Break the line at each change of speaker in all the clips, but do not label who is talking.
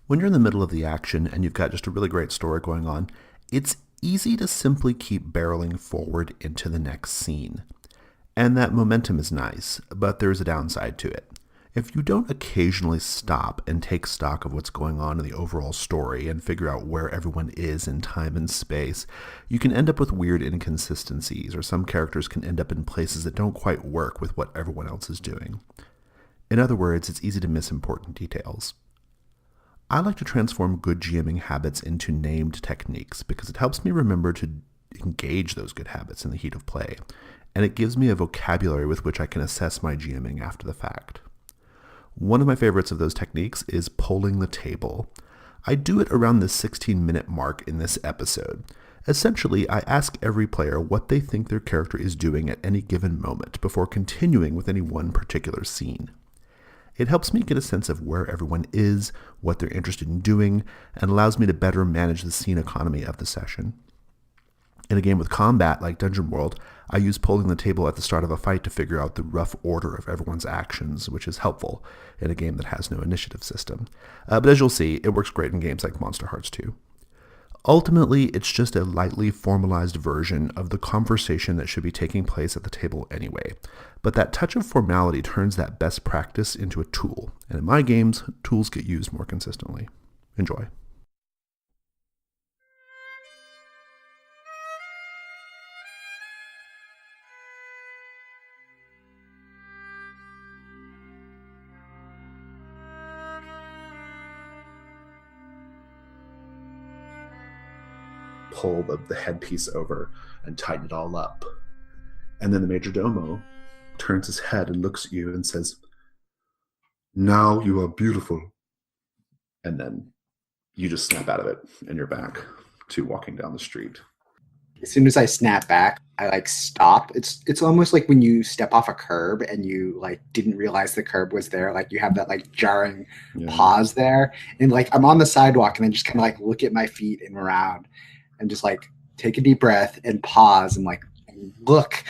When you're in the middle of the action and you've got just a really great story going on, it's easy to simply keep barreling forward into the next scene. And that momentum is nice, but there's a downside to it. If you don't occasionally stop and take stock of what's going on in the overall story and figure out where everyone is in time and space, you can end up with weird inconsistencies, or some characters can end up in places that don't quite work with what everyone else is doing. In other words, it's easy to miss important details. I like to transform good GMing habits into named techniques because it helps me remember to engage those good habits in the heat of play, and it gives me a vocabulary with which I can assess my GMing after the fact. One of my favorites of those techniques is polling the table. I do it around the 16-minute mark in this episode. Essentially, I ask every player what they think their character is doing at any given moment before continuing with any one particular scene. It helps me get a sense of where everyone is, what they're interested in doing, and allows me to better manage the scene economy of the session. In a game with combat like Dungeon World, I use polling the table at the start of a fight to figure out the rough order of everyone's actions, which is helpful in a game that has no initiative system. But as you'll see, it works great in games like Monsterhearts 2. Ultimately, it's just a lightly formalized version of the conversation that should be taking place at the table anyway. But that touch of formality turns that best practice into a tool, and in my games, tools get used more consistently. Enjoy. Pull the headpiece over and tighten it all up. And then the major domo turns his head and looks at you and says, "Now you are beautiful." And then you just snap out of it and you're back to walking down the street.
As soon as I snap back, I stop. It's almost like when you step off a curb and you didn't realize the curb was there. You have that jarring pause there. And I'm on the sidewalk and I just kind of look at my feet and around and just take a deep breath and pause and look,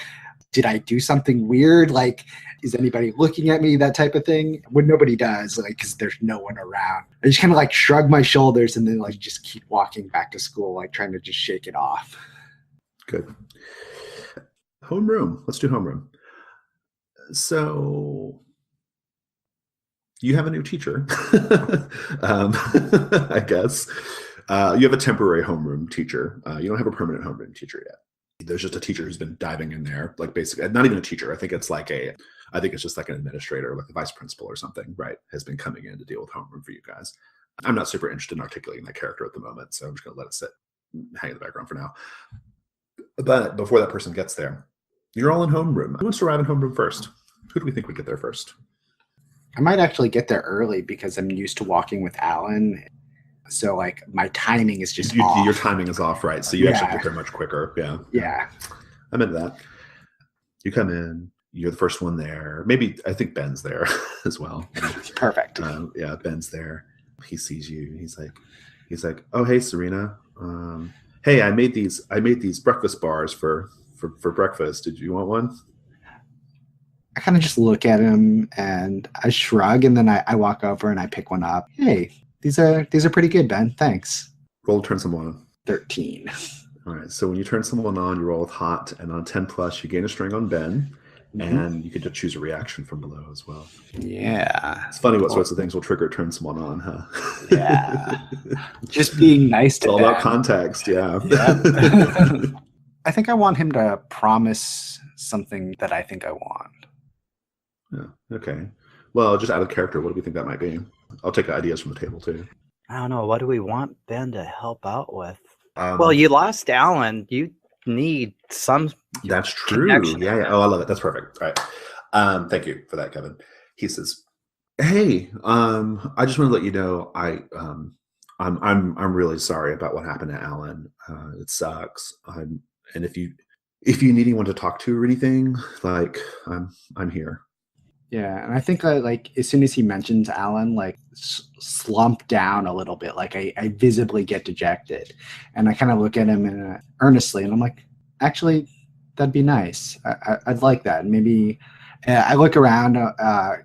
did I do something weird? Is anybody looking at me? That type of thing. When nobody does, because there's no one around. I just kind of shrug my shoulders and then just keep walking back to school, trying to just shake it off.
Good. Homeroom. Let's do homeroom. So you have a new teacher, I guess. You have a temporary homeroom teacher. You don't have a permanent homeroom teacher yet. There's just a teacher who's been diving in there, basically, not even a teacher. I think it's just like an administrator, like the vice principal or something, right? Has been coming in to deal with homeroom for you guys. I'm not super interested in articulating that character at the moment, so I'm just going to let it sit, hang in the background for now. But before that person gets there, you're all in homeroom. Who wants to arrive in homeroom first? Who do we think would get there first?
I might actually get there early because I'm used to walking with Alan. So my timing is just off.
Your timing is off, right? So you actually get there much quicker. Yeah. I'm into that. You come in, you're the first one there. Maybe I think Ben's there as well.
Perfect.
Ben's there. He sees you. He's like, "Oh, hey, Serena. Hey, I made these breakfast bars for breakfast. Did you want one?"
I kind of just look at him and I shrug, and then I walk over and I pick one up. Hey, these are pretty good, Ben. Thanks.
Roll to turn someone on.
13.
All right. So when you turn someone on, you roll with hot, and on 10 plus, you gain a string on Ben, and you get to choose a reaction from below as well.
Yeah.
It's funny what sorts of things will trigger turn someone on, huh?
Yeah. Just being nice to
Ben. It's all
Ben.
about context, yeah.
I think I want him to promise something that I think I want.
Yeah. Okay. Well, just out of character, what do we think that might be? I'll take ideas from the table too.
I don't know. What do we want Ben to help out with? Well, you lost Alan. You need some.
That's true.
Connection.
Yeah. Oh, I love it. That's perfect. All right. Thank you for that, Kevin. He says, "Hey, I just want to let you know I'm really sorry about what happened to Alan. It sucks. And if you need anyone to talk to or anything, I'm here."
Yeah, and I think as soon as he mentions Alan, slump down a little bit. I visibly get dejected, and I kind of look at him earnestly, and I'm like, actually, that'd be nice. I'd like that. Maybe I look around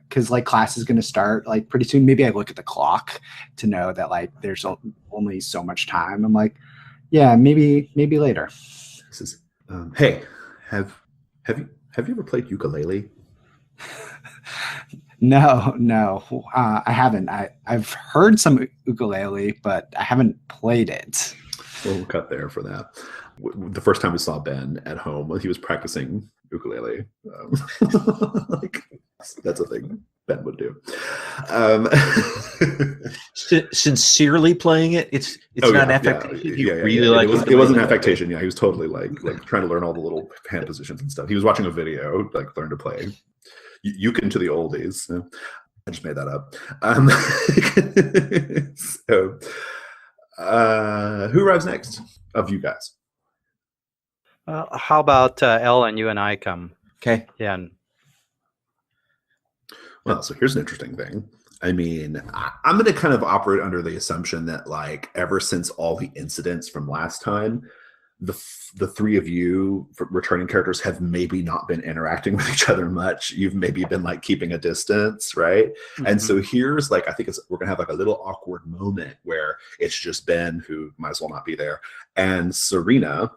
because like class is going to start like pretty soon. Maybe I look at the clock to know that like there's only so much time. I'm like, yeah, maybe later.
This is hey, have you ever played ukulele?
No, I haven't. I've heard some ukulele, but I haven't played it.
Well, we'll cut there for that. The first time we saw Ben at home, he was practicing ukulele. Like, that's a thing Ben would do.
Sincerely playing it, it's not an affectation.
It wasn't an affectation. Yeah, he was totally like trying to learn all the little hand positions and stuff. He was watching a video, like learn to play ukulele to the oldies. I just made that up. So, who arrives next of you guys?
How about Ellen, you and I come?
Okay.
Yeah.
Well, so here's an interesting thing. I mean, I'm going to kind of operate under the assumption that, like, ever since all the incidents from last time, the three of you returning characters have maybe not been interacting with each other much. You've maybe been like keeping a distance, right? Mm-hmm. And so here's like, I think we're gonna have like a little awkward moment where it's just Ben, who might as well not be there, and Serena,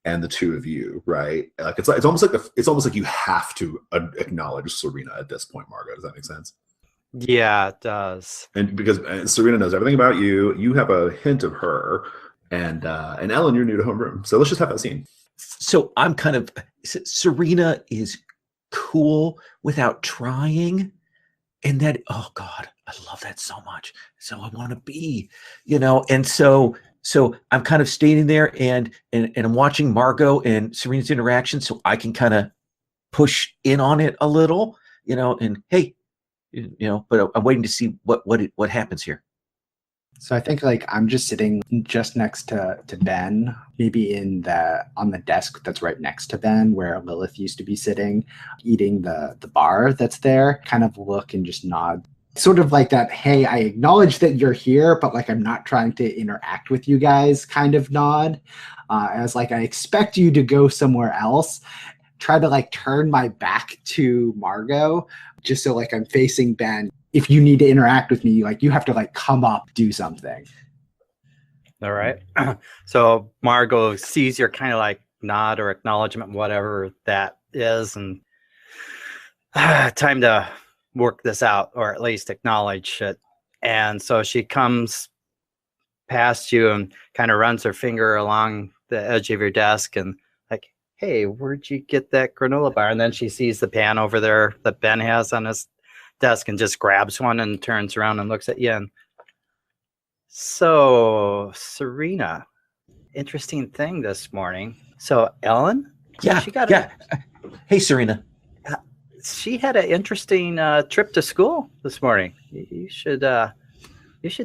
and the two of you, right? Like it's almost like you have to acknowledge Serena at this point, Margot. Does that make sense?
Yeah, it does.
And because Serena knows everything about you, you have a hint of her. And Ellen, you're new to homeroom, so let's just have that scene.
So I'm kind of Serena is cool without trying, and that oh God, I love that so much. So I want to be, and so I'm kind of standing there and I'm watching Margot and Serena's interaction, so I can kind of push in on it a little, and hey, but I'm waiting to see what happens here.
So I think like I'm just sitting just next to Ben, maybe on the desk that's right next to Ben where Lilith used to be sitting, eating the bar that's there, kind of look and just nod. Sort of like that, hey, I acknowledge that you're here, but like I'm not trying to interact with you guys kind of nod. As like I expect you to go somewhere else. Try to like turn my back to Margot just so like I'm facing Ben. If you need to interact with me, like you have to like come up, do something.
All right. So Margot sees your kind of like nod or acknowledgement, whatever that is, and time to work this out, or at least acknowledge it. And so she comes past you and kind of runs her finger along the edge of your desk and like, hey, where'd you get that granola bar? And then she sees the pan over there that Ben has on his desk and just grabs one and turns around and looks at you. And so, Serena, interesting thing this morning. So, Ellen?
Hey, Serena.
She had an interesting trip to school this morning. You should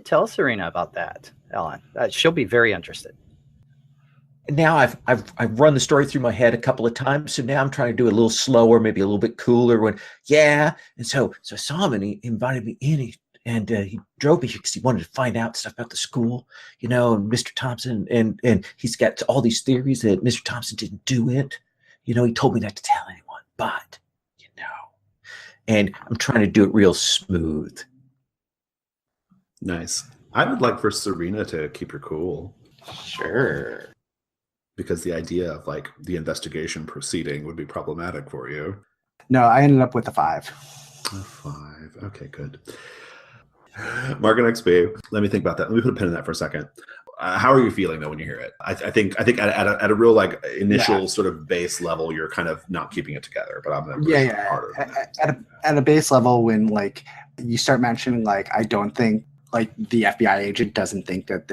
tell Serena about that, Ellen. She'll be very interested.
Now I've run the story through my head a couple of times, so now I'm trying to do it a little slower, maybe a little bit cooler. And so I saw him and he invited me in, and he drove me here because he wanted to find out stuff about the school, and Mr. Thompson, and he's got all these theories that Mr. Thompson didn't do it. He told me not to tell anyone, but and I'm trying to do it real smooth.
Nice. I would like for Serena to keep her cool.
Sure.
Because the idea of like the investigation proceeding would be problematic for you.
No, I ended up with a 5.
A 5. Okay, good. Mark and XP. Let me think about that. Let me put a pin in that for a second. How are you feeling though when you hear it? I think at a real like initial sort of base level, you're kind of not keeping it together. But I'm gonna harder than that.
At a base level, when like you start mentioning like I don't think like the FBI agent doesn't think that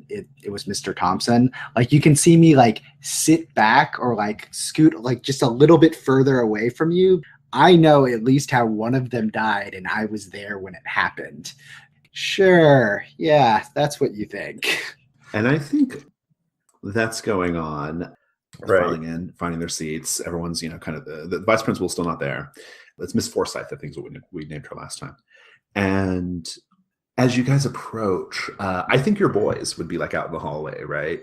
it was Mr. Thompson. Like you can see me like sit back or like scoot like just a little bit further away from you. I know at least how one of them died, and I was there when it happened. Sure, yeah, that's what you think.
And I think that's going on.
Right.
Filing in, finding their seats. Everyone's, kind of the vice principal's still not there. It's Miss Forsyth, I think is what we named her last time. And as you guys approach, I think your boys would be like out in the hallway, right?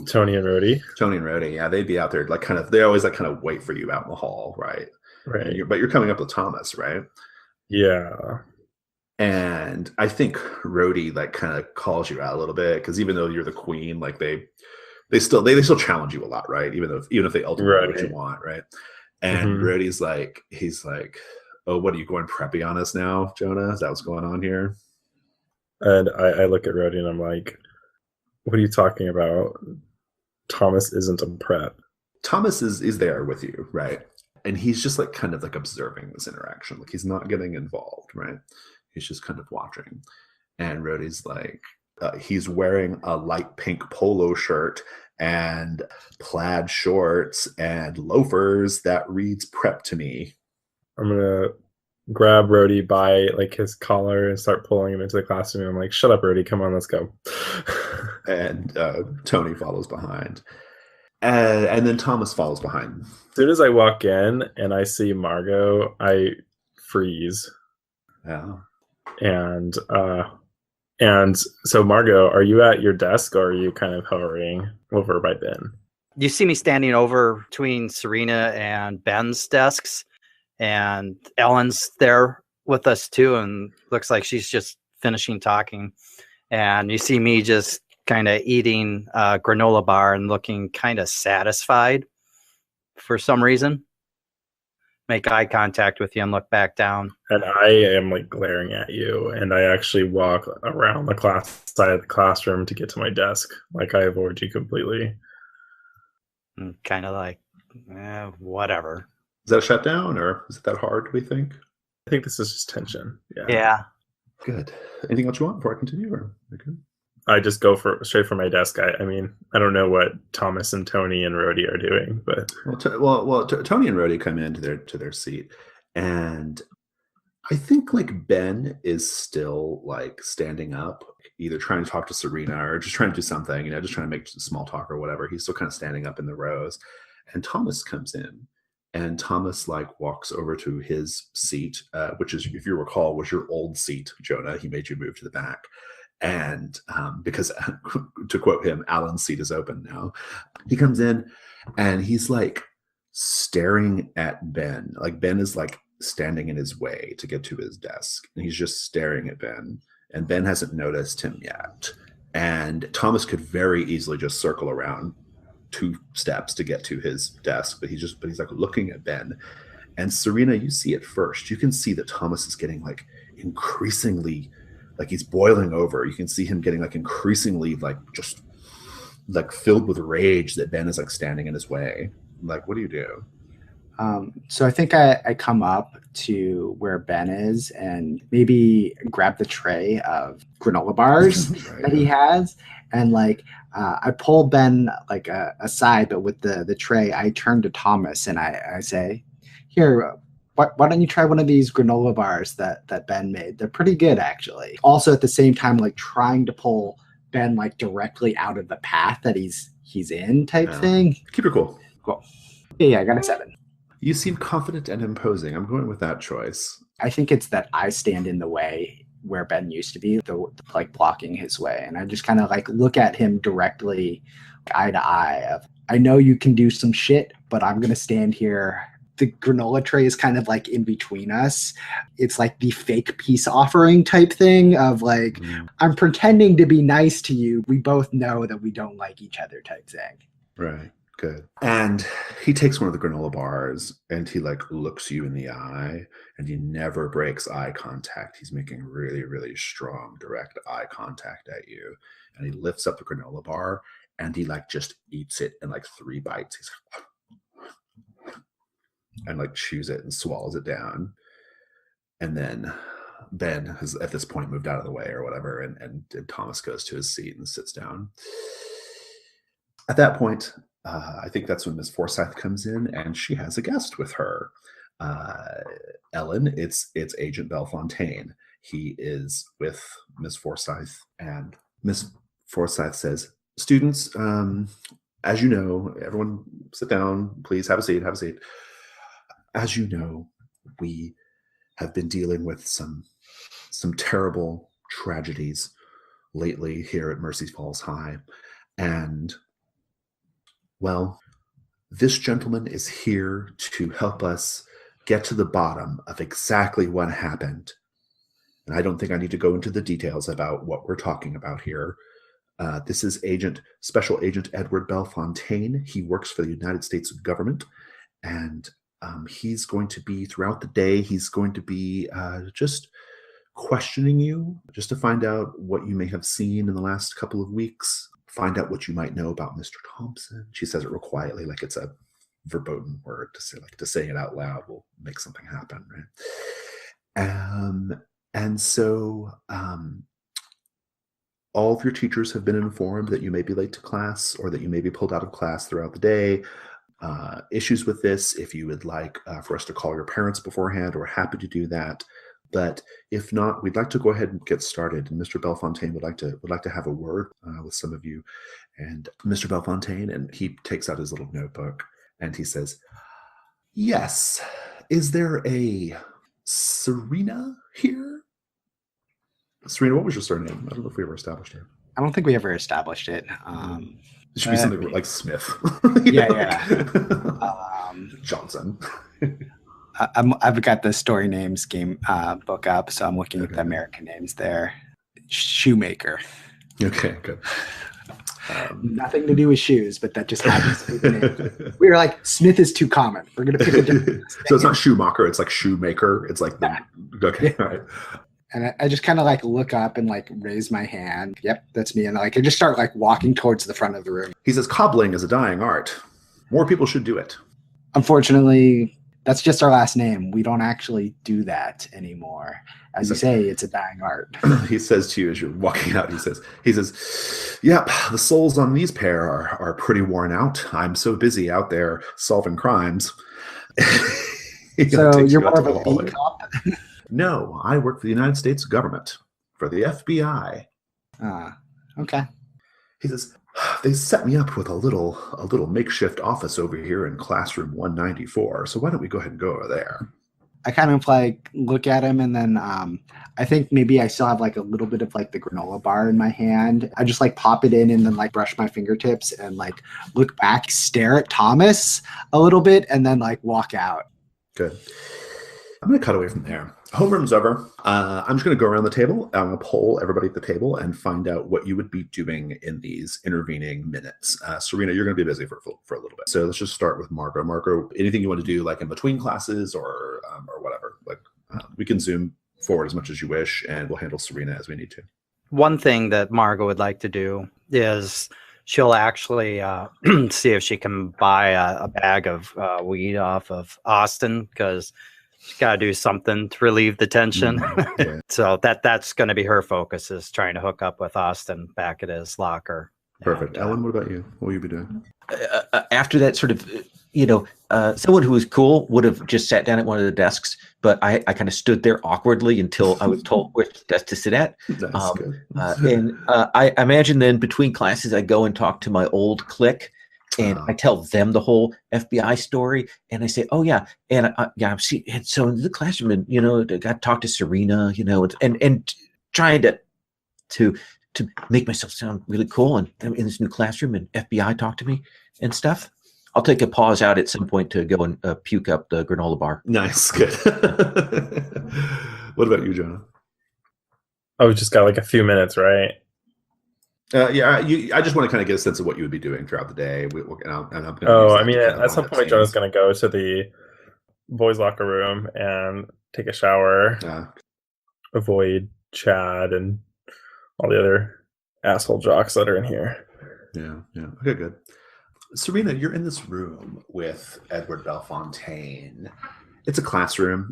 Tony and Rhodey.
Yeah, they'd be out there, like kind of. They always like kind of wait for you out in the hall, right?
Right.
But you're coming up with Thomas, right?
Yeah.
And I think Rhodey like kind of calls you out a little bit, because even though you're the queen, like they still challenge you a lot, right? Even if they ultimately do what you
Right.
want, right? And
Mhm.
Rhodey's like, he's like, oh, what are you going preppy on us now, Jonah? Is that what's going on here?
And I look at Rhodey and I'm like, what are you talking about? Thomas isn't a prep.
Thomas is there with you, right? And he's just like kind of like observing this interaction. Like he's not getting involved, right? He's just kind of watching. And Rhodey's like, he's wearing a light pink polo shirt and plaid shorts and loafers that reads prep to me.
I'm gonna grab Rhodey by like his collar and start pulling him into the classroom. I'm like, shut up, Rhodey, come on, let's go.
And Tony follows behind. And then Thomas follows behind.
As soon as I walk in and I see Margot, I freeze.
Yeah.
And so Margot, are you at your desk or are you kind of hovering over by Ben?
You see me standing over between Serena and Ben's desks, and Ellen's there with us too, and looks like she's just finishing talking. And you see me just kind of eating a granola bar and looking kind of satisfied for some reason. Make eye contact with you and look back down.
And I am like glaring at you, and I actually walk around the class side of the classroom to get to my desk. Like I avoid you completely.
Kind of like, whatever.
Is that a shutdown, or is it that hard, do we think?
I think this is just tension.
Yeah.
Good. Anything else you want before I continue? Or okay?
I just go straight for my desk. I mean, I don't know what Thomas and Tony and Rhodey are doing, but
Tony and Rhodey come into their seat, and I think like Ben is still like standing up, either trying to talk to Serena or just trying to do something, just trying to make small talk or whatever. He's still kind of standing up in the rows, and Thomas comes in, and Thomas like walks over to his seat, which is, if you recall, was your old seat, Jonah. He made you move to the back. And because, to quote him, Alan's seat is open now. He comes in and he's like staring at Ben. Like Ben is like standing in his way to get to his desk. And he's just staring at Ben. And Ben hasn't noticed him yet. And Thomas could very easily just circle around 2 steps to get to his desk. But he's like looking at Ben. And Serena, you see it first. You can see that Thomas is getting like increasingly, like he's boiling over. You can see him getting like increasingly like just like filled with rage that Ben is like standing in his way. Like, what do you do?
So I think I come up to where Ben is and maybe grab the tray of granola bars
Right.
that he has. And like, I pull Ben like aside, but with the tray, I turn to Thomas and I say, here, why don't you try one of these granola bars that Ben made? They're pretty good, actually. Also, at the same time, like trying to pull Ben like directly out of the path that he's in type thing.
Keep it cool.
Cool. Yeah, I got a 7.
You seem confident and imposing. I'm going with that choice.
I think it's that I stand in the way where Ben used to be, like blocking his way. And I just kind of like look at him directly, eye to eye of, I know you can do some shit, but I'm going to stand here. The granola tray is kind of like in between us. It's like the fake peace offering type thing of like, I'm pretending to be nice to you. We both know that we don't like each other type thing.
Right. Good. And he takes one of the granola bars and he like looks you in the eye, and he never breaks eye contact. He's making really, really strong, direct eye contact at you. And he lifts up the granola bar and he like just eats it in like 3 bites. He's like, and like chews it and swallows it down. And then Ben has at this point moved out of the way or whatever, and Thomas goes to his seat and sits down. At that point, I think that's when Miss Forsyth comes in, and she has a guest with her. Ellen, it's Agent Bellefontaine. He is with Miss Forsyth, and Miss Forsyth says, students, as you know, everyone sit down, please have a seat. As you know, we have been dealing with some terrible tragedies lately here at Mercy Falls High. And, well, this gentleman is here to help us get to the bottom of exactly what happened. And I don't think I need to go into the details about what we're talking about here. This is Special Agent Edward Bellefontaine. He works for the United States government, and he's going to be, throughout the day, he's going to be just questioning you, just to find out what you may have seen in the last couple of weeks, find out what you might know about Mr. Thompson. She says it real quietly, like it's a verboten word to say, like to say it out loud will make something happen, right? And so all of your teachers have been informed that you may be late to class or that you may be pulled out of class throughout the day. Issues with this, if you would like for us to call your parents beforehand, we're happy to do that. But if not, we'd like to go ahead and get started. And Mr. Bellefontaine would like to have a word with some of you. And Mr. Bellefontaine, and he takes out his little notebook and he says, "Yes, is there a Serena here?" Serena, what was your surname? I don't know if we ever established it.
I don't think we ever established it.
It should be something like Smith.
Yeah.
Johnson.
I've got the story names game book up, so I'm looking at the American names there. Shoemaker.
Okay, good.
Nothing to do with shoes, but that just happens to be the name. We were like, Smith is too common. We're going to pick a different.
So it's not Schumacher, it's like Shoemaker. It's like okay, all right.
And I just kind of like look up and like raise my hand. Yep, that's me. And like I just start like walking towards the front of the room.
He says, "Cobbling is a dying art. More people should do it."
Unfortunately, that's just our last name. We don't actually do that anymore. As you say, it's a dying art.
He says to you as you're walking out, he says, "Yep, the souls on these pair are pretty worn out. I'm so busy out there solving crimes."
So you're more of a beat cop?
No, I work for the United States government, for the FBI.
Okay.
He says, "They set me up with a little makeshift office over here in classroom 194. So why don't we go ahead and go over there?"
I kind of like look at him, and then I think maybe I still have like a little bit of like the granola bar in my hand. I just like pop it in and then like brush my fingertips and like look back, stare at Thomas a little bit, and then like walk out.
Good. I'm going to cut away from there. Homeroom's over. I'm just going to go around the table. I'm going to poll everybody at the table and find out what you would be doing in these intervening minutes. Serena, you're going to be busy for a little bit. So let's just start with Margot. Margot, anything you want to do like in between classes or whatever? Like we can zoom forward as much as you wish, and we'll handle Serena as we need to.
One thing that Margot would like to do is she'll actually see if she can buy a bag of weed off of Austin, because she's got to do something to relieve the tension.
Yeah.
So that's going to be her focus, is trying to hook up with Austin back at his locker.
Perfect. Ellen, what about you? What will you be doing?
After that sort of, someone who was cool would have just sat down at one of the desks, but I kind of stood there awkwardly until I was told which desk to sit at.
That's good.
And I imagine then between classes, I go and talk to my old clique, and I tell them the whole FBI story, and I say, "Oh yeah, and see, and so in the classroom, and I got to talk to Serena, and trying to make myself sound really cool, and I'm in this new classroom, and FBI talk to me and stuff." I'll take a pause out at some point to go and puke up the granola bar.
Nice, good. What about you, Jonah?
Oh, we just got like a few minutes, right?
I just want to kind of get a sense of what you would be doing throughout the day.
At some point, Jonah's going to go to the boys' locker room and take a shower, avoid Chad and all the other asshole jocks that are in here.
Yeah. Okay, good. Serena, you're in this room with Edward Bellefontaine. It's a classroom.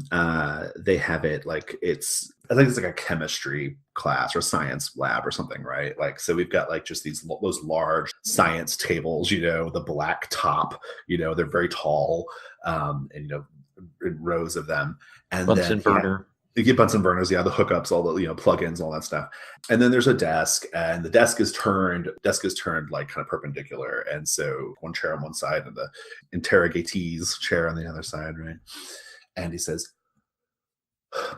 They have it like I think it's like a chemistry class or science lab or something, right? Like, so we've got like just those large science tables, the black top, they're very tall, and in rows of them. And
Bunsen burner.
You get Bunsen burners, the hookups, all the plugins, all that stuff. And then there's a desk, and the desk is turned like kind of perpendicular, and so one chair on one side and the interrogatee's chair on the other side, right? And he says,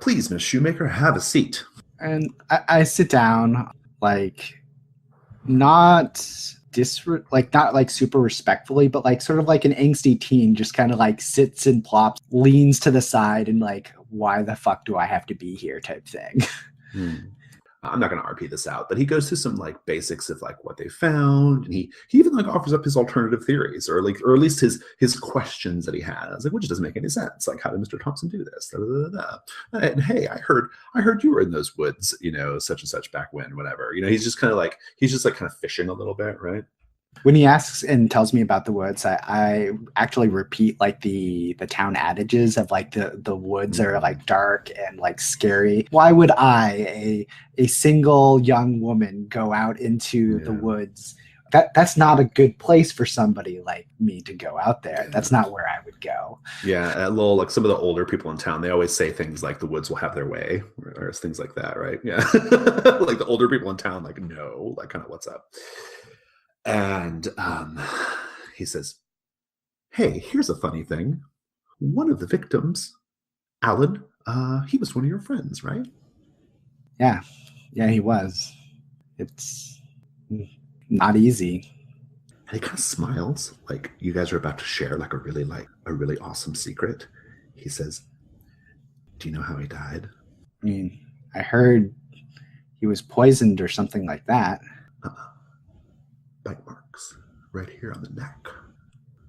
"Please, Miss Shoemaker, have a seat."
And I sit down, like not like not like super respectfully, but like sort of like an angsty teen just kind of like sits and plops, leans to the side and like, why the fuck do I have to be here type thing.
I'm not going to RP this out, but he goes through some like basics of like what they found, and he even like offers up his alternative theories, or at least his questions that he has, like, which doesn't make any sense. Like, how did Mr. Thompson do this? Da, da, da, da. And hey, I heard you were in those woods, such and such back when, whatever. He's just kind of fishing a little bit, right?
When he asks and tells me about the woods, I actually repeat like the town adages of like the woods are like dark and like scary. Why would I, a single young woman, go out into the woods? That's not a good place for somebody like me to go out there. That's not where I would go.
Yeah, like some of the older people in town, they always say things like the woods will have their way, or things like that, right? Yeah, like the older people in town, like, no, like, kind of, what's up? And he says, hey, here's a funny thing. One of the victims, Alan, he was one of your friends, right?
Yeah, he was. It's not easy.
And he kind of smiles, like you guys are about to share like a really awesome secret. He says, do you know how he died?
I mean, I heard he was poisoned or something like that.
Bite marks right here on the neck.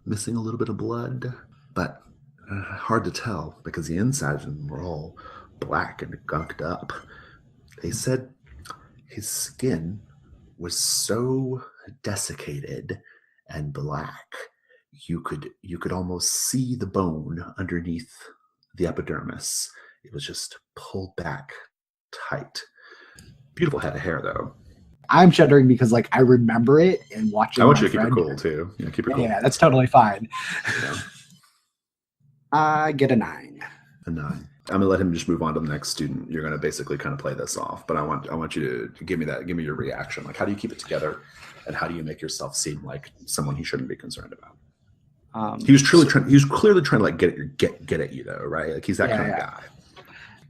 Missing a little bit of blood, but hard to tell because the insides of them were all black and gunked up. They said his skin was so desiccated and black, you could almost see the bone underneath the epidermis. It was just pulled back tight. Beautiful head of hair, though.
I'm shuddering because like I remember it and watching.
I want you to keep it cool too. Yeah, keep it cool.
Yeah, that's totally fine.
Yeah.
I get a 9.
A 9. I'm gonna let him just move on to the next student. You're gonna basically kind of play this off, but I want you to give me your reaction. Like, how do you keep it together, and how do you make yourself seem like someone he shouldn't be concerned about? He was clearly trying to like get at you though, right? Like he's that kind of guy.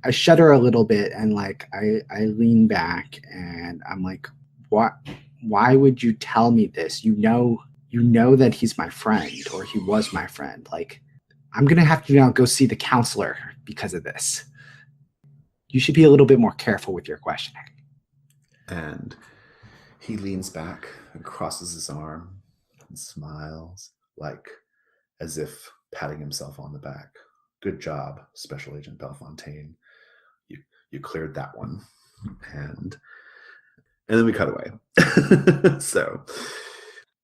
I shudder a little bit and like I lean back and I'm like, what? Why would you tell me this? You know that he's my friend, or he was my friend. Like, I'm gonna have to now go see the counselor because of this. You should be a little bit more careful with your questioning.
And he leans back and crosses his arm and smiles, like as if patting himself on the back. Good job, Special Agent Bellefontaine. You cleared that one. And then we cut away. So,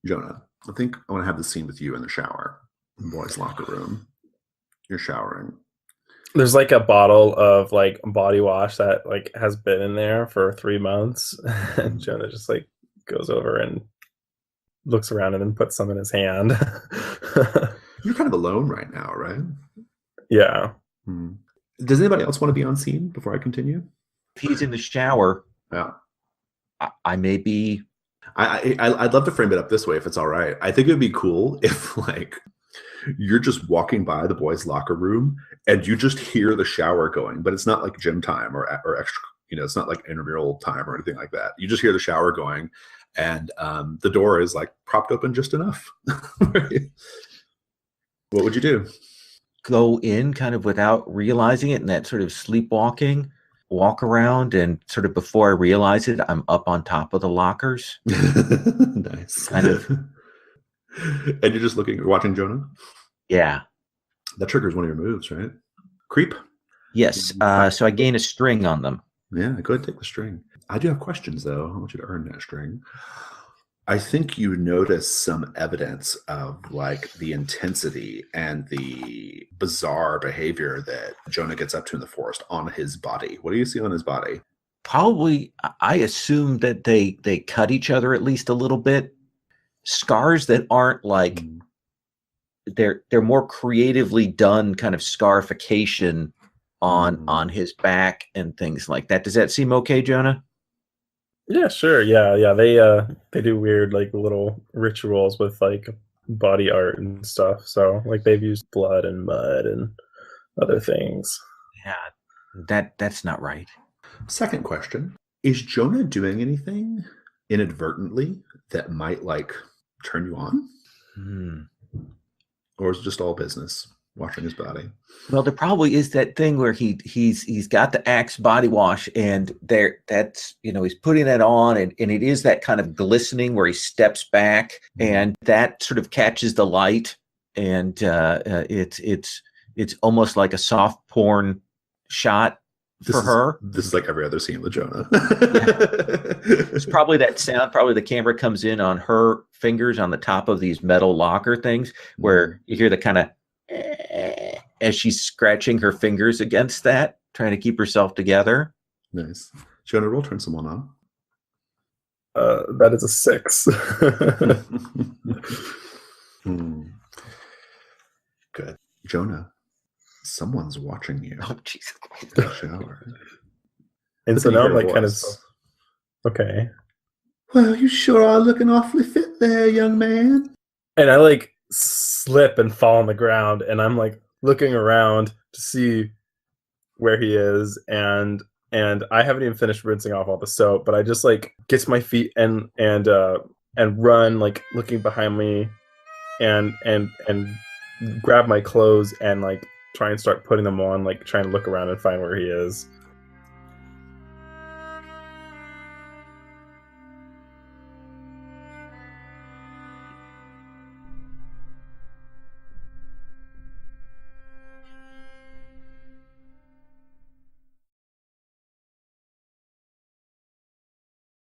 Jonah, I think I want to have the scene with you in the shower, in the boys' locker room. You're showering.
There's like a bottle of like body wash that like has been in there for 3 months, and Jonah just like goes over and looks around and then puts some in his hand.
You're kind of alone right now, right?
Yeah.
Does anybody else want to be on scene before I continue?
If he's in the shower,
yeah,
I may be.
I'd love to frame it up this way if it's all right. I think it would be cool if like you're just walking by the boys' locker room and you just hear the shower going, but it's not like gym time or extra. It's not like intramural time or anything like that. You just hear the shower going, and the door is like propped open just enough. Right? What would you do?
Go in kind of without realizing it, and that sort of sleepwalking, walk around, and sort of before I realize it, I'm up on top of the lockers.
Nice.
Kind of.
And you're just watching Jonah?
Yeah.
That triggers one of your moves, right? Creep?
Yes. So I gain a string on them.
Yeah, go ahead and take the string. I do have questions, though. I want you to earn that string. I think you notice some evidence of like the intensity and the bizarre behavior that Jonah gets up to in the forest on his body. What do you see on his body?
Probably, I assume that they cut each other at least a little bit. Scars that aren't like they're more creatively done kind of scarification on his back and things like that. Does that seem okay, Jonah?
Yeah, sure. Yeah. They do weird like little rituals with like body art and stuff. So like they've used blood and mud and other things.
Yeah, that's not right.
Second question: is Jonah doing anything inadvertently that might like turn you on? Or is it just all business, washing his body?
Well, there probably is that thing where he's got the Axe body wash, and that's he's putting that on, and it is that kind of glistening where he steps back, and that sort of catches the light, and it's almost like a soft porn shot for her.
This is like every other scene with Jonah.
It's probably that sound. Probably the camera comes in on her fingers on the top of these metal locker things, where you hear the kind of as she's scratching her fingers against that, trying to keep herself together.
Nice. Jonah, roll turn someone on.
That is a 6.
Good. Jonah, someone's watching you.
Oh, Jesus.
The shower.
And so now I'm like kind of... Okay.
Well, you sure are looking awfully fit there, young man.
And I like slip and fall on the ground, and I'm like looking around to see where he is, and I haven't even finished rinsing off all the soap, but I just like get to my feet and run, like looking behind me, and grab my clothes and like try and start putting them on, like trying to look around and find where he is.